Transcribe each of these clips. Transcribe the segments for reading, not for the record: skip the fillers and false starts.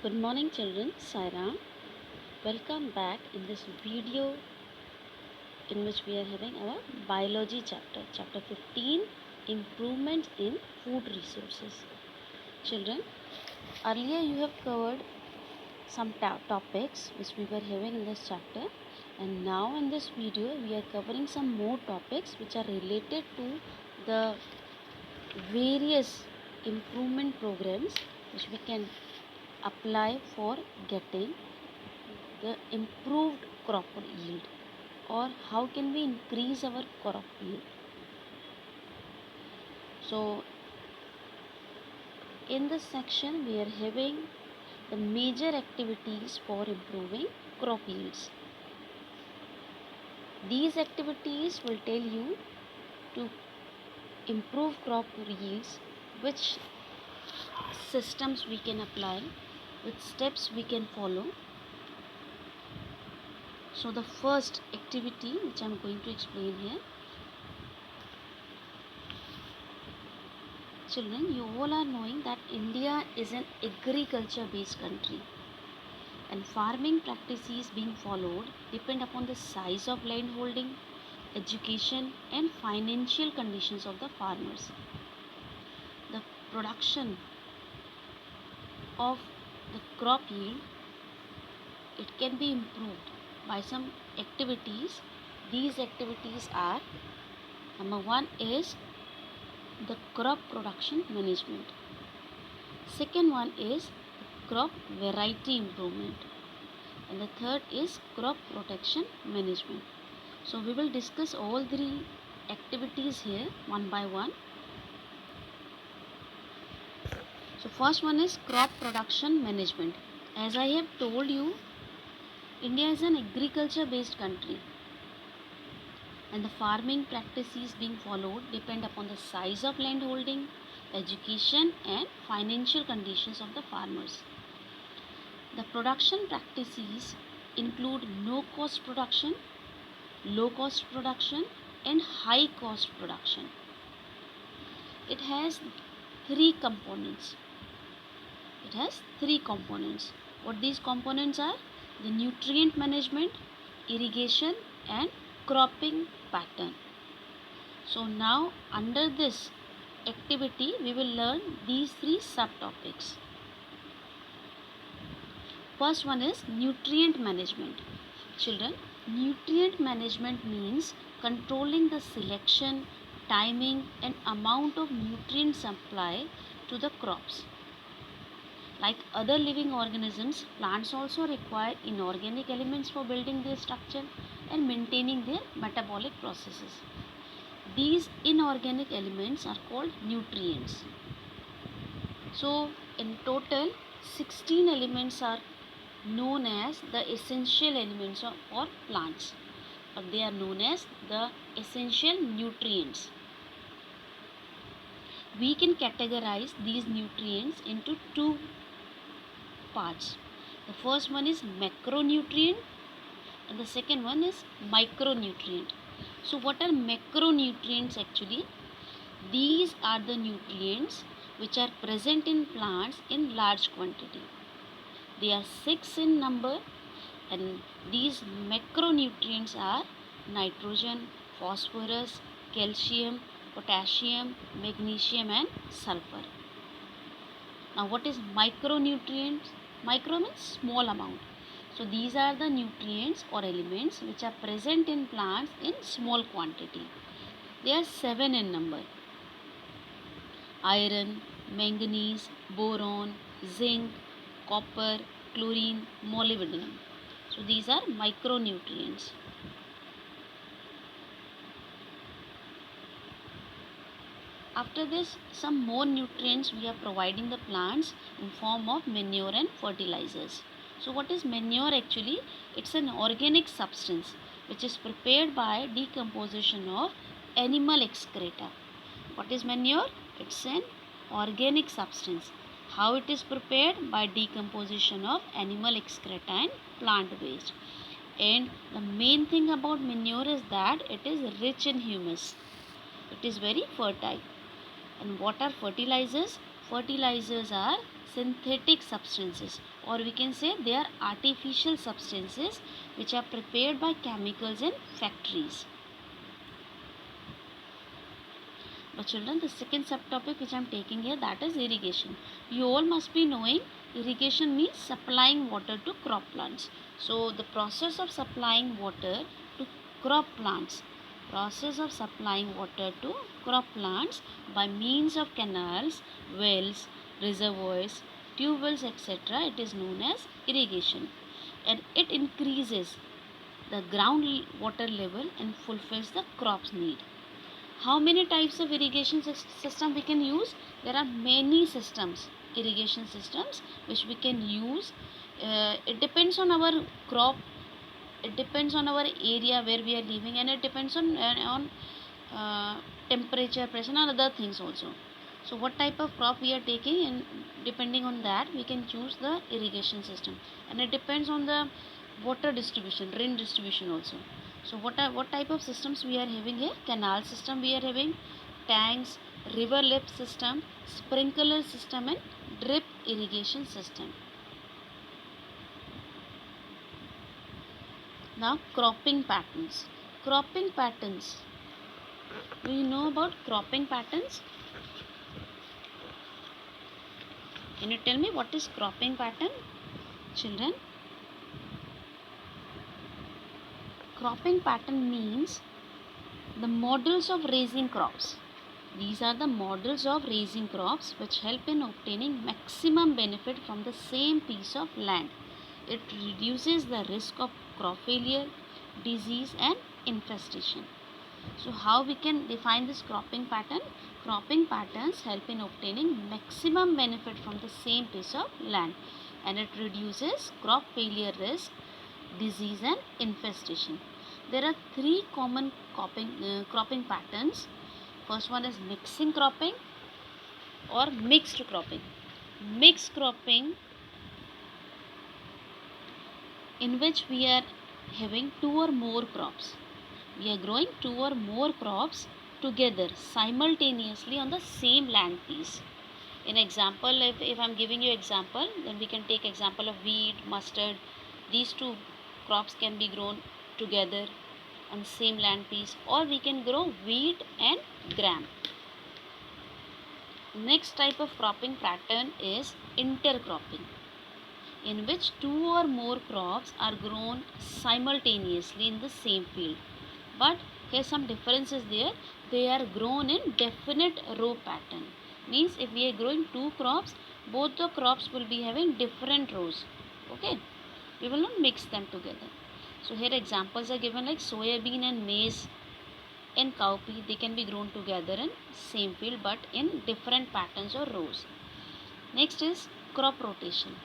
Good morning children, Saira. Welcome back in this video in which we are having our biology chapter, chapter 15, improvements in food resources. Children, earlier you have covered some topics which we were having in this chapter, and now in this video we are covering some more topics which are related to the various improvement programs which we can apply for getting the improved crop yield, or how can we increase our crop yield. So in this section we are having the major activities for improving crop yields. These activities will tell you to improve crop yields, which systems we can apply, which steps we can follow. So the first activity which I am going to explain here. Children, you all are knowing that India is an agriculture based country, and farming practices being followed depend upon the size of land holding, education and financial conditions of the farmers. The production of the crop yield, it can be improved by some activities. These activities are: number one is the crop production management. Second one is crop variety improvement, and the third is crop protection management. So we will discuss all three activities here one by one. So first one is crop production management. As I have told you, India is an agriculture based country, and the farming practices being followed depend upon the size of land holding, education and financial conditions of the farmers. The production practices include no cost production, low cost production and high cost production. It has three components. What these components are: the nutrient management, irrigation and cropping pattern. So now under this activity we will learn these three subtopics. First one is nutrient management. Children, nutrient management means controlling the selection, timing and amount of nutrient supply to the crops. Like other living organisms, plants also require inorganic elements for building their structure and maintaining their metabolic processes. These inorganic elements are called nutrients. So in total 16 elements are known as the essential elements for plants, or they are known as the essential nutrients. We can categorize these nutrients into two parts. The first one is macronutrient and the second one is micronutrient. So what are macronutrients actually? These are the nutrients which are present in plants in large quantity. They are 6 in number, and these macronutrients are nitrogen, phosphorus, calcium, potassium, magnesium and sulfur. Now what is micronutrients? Micro means small amount. So these are the nutrients or elements which are present in plants in small quantity. They are 7 in number: iron, manganese, boron, zinc, copper, chlorine, molybdenum. So these are micronutrients. After this, some more nutrients we are providing the plants in form of manure and fertilizers. So what is manure actually? It's an organic substance which is prepared by decomposition of animal excreta. What is manure? It's an organic substance. How it is prepared? By decomposition of animal excreta and plant waste. And the main thing about manure is that it is rich in humus. It is very fertile. And what are fertilizers? Fertilizers are synthetic substances, or we can say they are artificial substances which are prepared by chemicals in factories. But children, the second subtopic which I am taking here, that is irrigation. You all must be knowing irrigation means supplying water to crop plants. So the process of supplying water to crop plants, by means of canals, wells, reservoirs, tube wells, etc., it is known as irrigation, and it increases the ground water level and fulfills the crop's need. How many types of irrigation system we can use? There are many systems, irrigation systems which we can use. It depends on our crop, it depends on our area where we are living, and it depends on temperature, pressure, and other things also. So what type of crop we are taking, and depending on that we can choose the irrigation system, and it depends on the water distribution, rain distribution also. So what type of systems we are having here? Canal system we are having, tanks, river lip system, sprinkler system, and drip irrigation system. Now cropping patterns. Cropping patterns. Do you know about cropping patterns? Can you tell me what is cropping pattern, children? Cropping pattern means the models of raising crops. These are the models of raising crops which help in obtaining maximum benefit from the same piece of land. It reduces the risk of crop failure, disease, and infestation. So how we can define this cropping pattern? Cropping patterns help in obtaining maximum benefit from the same piece of land, and it reduces crop failure risk, disease, and infestation. There are three common cropping patterns. First one is mixing cropping or mixed cropping. Mixed cropping, in which we are having two or more crops. We are growing two or more crops together simultaneously on the same land piece. In example, if I'm giving you example, then we can take example of wheat, mustard. These two crops can be grown together on the same land piece, or we can grow wheat and gram. Next type of cropping pattern is intercropping, in which two or more crops are grown simultaneously in the same field. But here's some differences there. They are grown in definite row pattern. Means if we are growing two crops, both the crops will be having different rows. Okay, we will not mix them together. So here examples are given like soybean and maize and cowpea. They can be grown together in same field but in different patterns or rows. Next is crop rotation.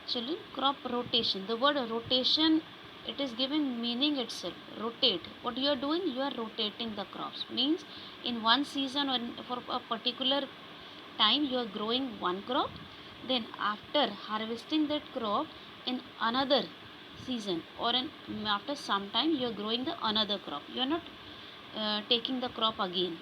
Children, crop rotation. The word rotation, it is giving meaning itself. Rotate. What you are doing? You are rotating the crops. Means in one season or for a particular time you are growing one crop. Then after harvesting that crop in another season or after some time you are growing the another crop. You are not taking the crop again.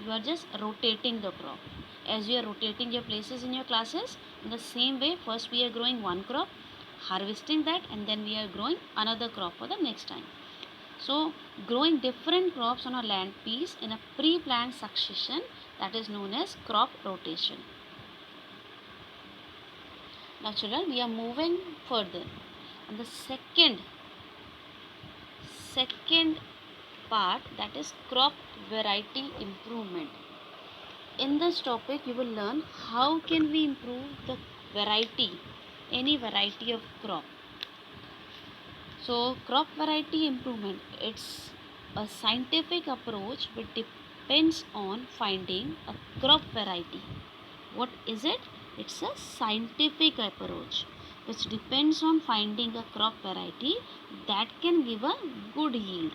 You are just rotating the crop. As you are rotating your places in your classes, in the same way, first we are growing one crop, harvesting that, and then we are growing another crop for the next time. So growing different crops on a land piece in a pre-planned succession, that is known as crop rotation. Now children, we are moving further, and the second part, that is crop variety improvement. In this topic you will learn how can we improve the variety, any variety of crop. So crop variety improvement, it's a scientific approach which depends on finding a crop variety. What is it? It's a scientific approach which depends on finding a crop variety that can give a good yield.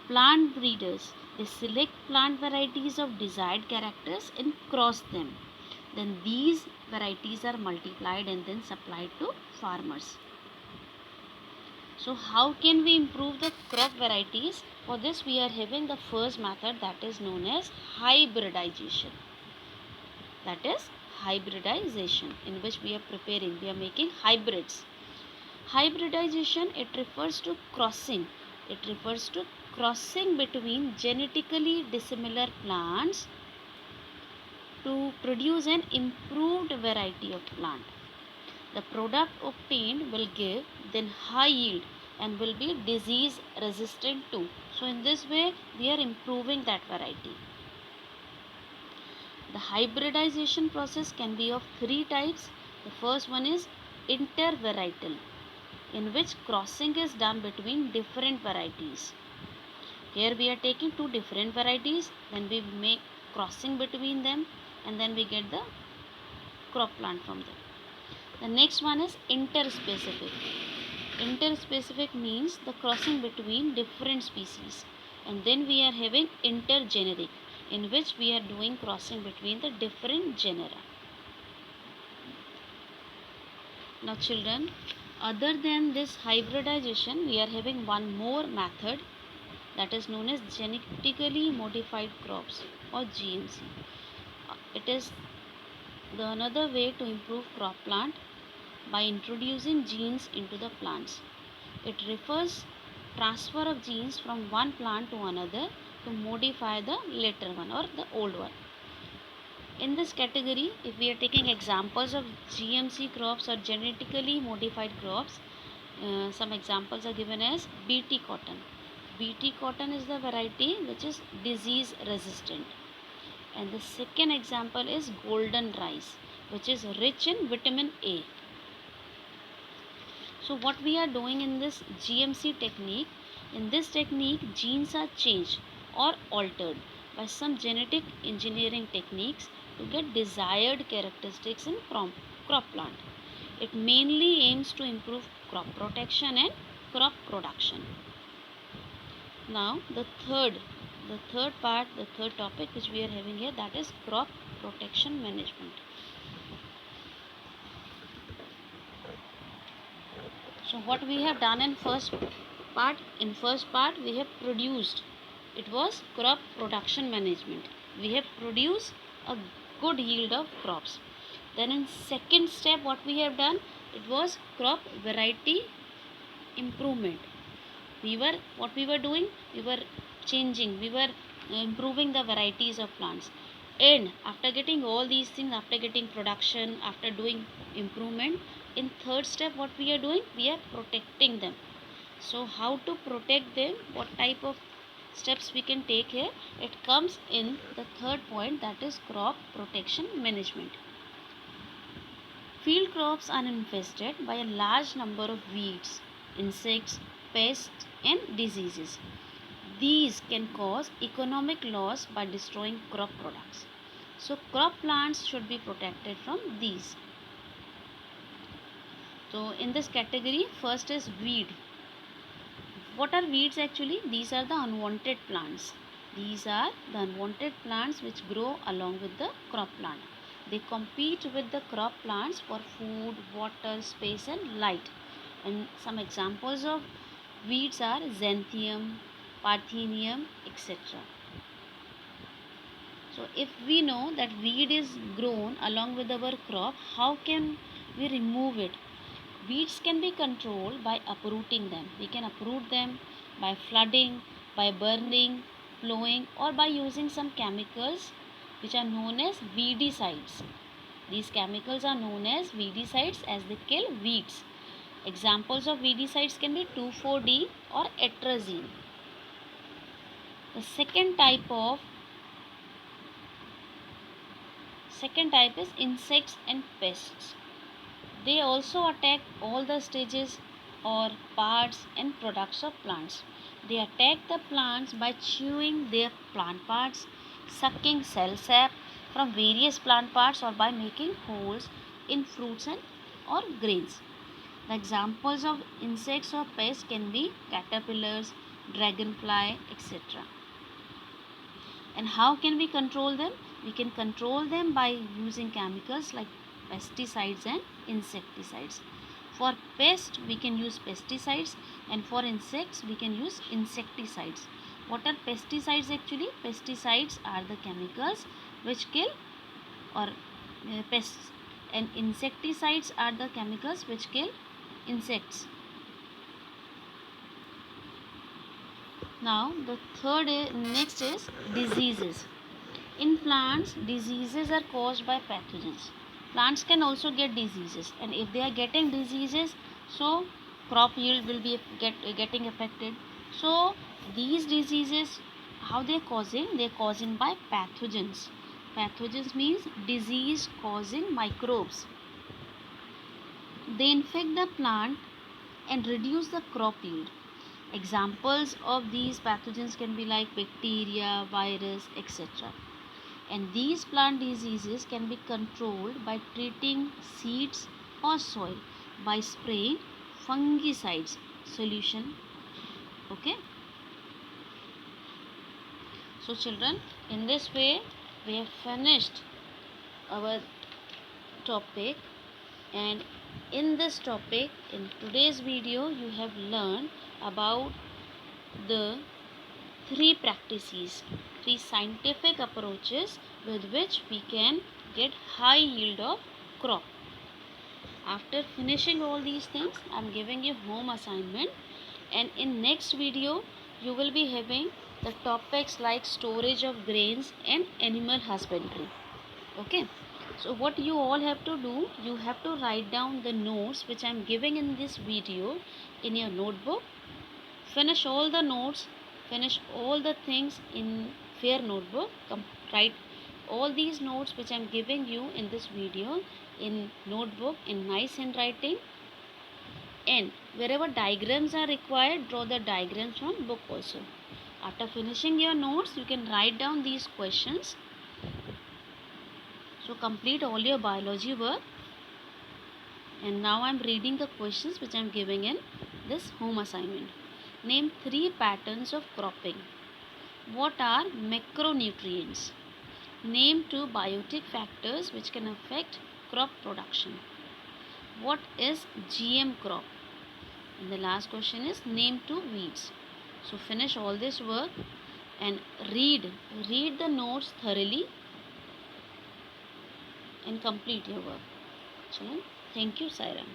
Plant breeders, they select plant varieties of desired characters and cross them. Then these varieties are multiplied and then supplied to farmers. So how can we improve the crop varieties? For this we are having the first method, that is known as hybridization. That is hybridization, in which we are making hybrids. Hybridization, it refers to crossing. It refers to crossing between genetically dissimilar plants to produce an improved variety of plant. The product obtained will give then high yield and will be disease resistant too. So in this way we are improving that variety. The hybridization process can be of three types. The first one is intervarietal, in which crossing is done between different varieties. Here we are taking two different varieties, then we make crossing between them, and then we get the crop plant from them. The next one is interspecific. Interspecific means the crossing between different species, and then we are having intergeneric, in which we are doing crossing between the different genera. Now children, other than this hybridization, we are having one more method, that is known as genetically modified crops or GMC. It is the another way to improve crop plant by introducing genes into the plants. It refers transfer of genes from one plant to another to modify the later one or the old one. In this category, if we are taking examples of GMC crops or genetically modified crops, some examples are given as BT cotton. BT cotton is the variety which is disease resistant. And the second example is golden rice, which is rich in vitamin A. So what we are doing in this GMC technique, in this technique genes are changed or altered by some genetic engineering techniques to get desired characteristics in crop plant. It mainly aims to improve crop protection and crop production. Now the third topic which we are having here, that is crop protection management. So what we have done in first part we have produced, it was crop production management. We have produced a good yield of crops. Then in second step what we have done, it was crop variety improvement. We were improving the varieties of plants. And after getting all these things, after getting production, after doing improvement, in third step what we are doing, we are protecting them. So how to protect them, what type of steps we can take here, it comes in the third point, that is crop protection management. Field crops are infested by a large number of weeds, insects, pests and diseases. These can cause economic loss by destroying crop products. So crop plants should be protected from these. So in this category, first is weed. What are weeds actually? These are the unwanted plants. These are the unwanted plants which grow along with the crop plant. They compete with the crop plants for food, water, space and light. And some examples of weeds are xanthium, parthenium, etc. So if we know that weed is grown along with our crop, how can we remove it? Weeds can be controlled by uprooting them. We can uproot them by flooding, by burning, plowing or by using some chemicals which are known as weedicides. These chemicals are known as weedicides as they kill weeds. Examples of weedicides can be 2,4-D or atrazine. The second type is insects and pests. They also attack all the stages or parts and products of plants. They attack the plants by chewing their plant parts, sucking cell sap from various plant parts or by making holes in fruits and or grains. The examples of insects or pests can be caterpillars, dragonfly, etc. And how can we control them? We can control them by using chemicals like pesticides and insecticides. For pests we can use pesticides and for insects we can use insecticides. What are pesticides actually? Pesticides are the chemicals which kill or pests, and insecticides are the chemicals which kill insects. Now the next is diseases. In plants, diseases are caused by pathogens. Plants can also get diseases, and if they are getting diseases, so crop yield will be getting affected. So these diseases, how they are causing? They are causing by pathogens. Pathogens means disease causing microbes. They infect the plant and reduce the crop yield. Examples of these pathogens can be like bacteria, virus, etc. And these plant diseases can be controlled by treating seeds or soil by spraying fungicides solution. Okay, so children, in this way we have finished our topic, and in this topic, in today's video, you have learned about the three practices, three scientific approaches with which we can get high yield of crop. After finishing all these things, I am giving you home assignment, and in next video you will be having the topics like storage of grains and animal husbandry. Okay, so what you all have to do, you have to write down the notes which I am giving in this video in your notebook. Finish all the notes, finish all the things in fair notebook. Write all these notes which I am giving you in this video in notebook in nice handwriting, and wherever diagrams are required, draw the diagrams from book also. After finishing your notes, you can write down these questions. So complete all your biology work, and now I am reading the questions which I am giving in this home assignment. Name three patterns of cropping. What are macronutrients? Name two biotic factors which can affect crop production. What is GM crop? And the last question is name two weeds. So finish all this work and read the notes thoroughly and complete your work. Chalo, thank you, Sairam.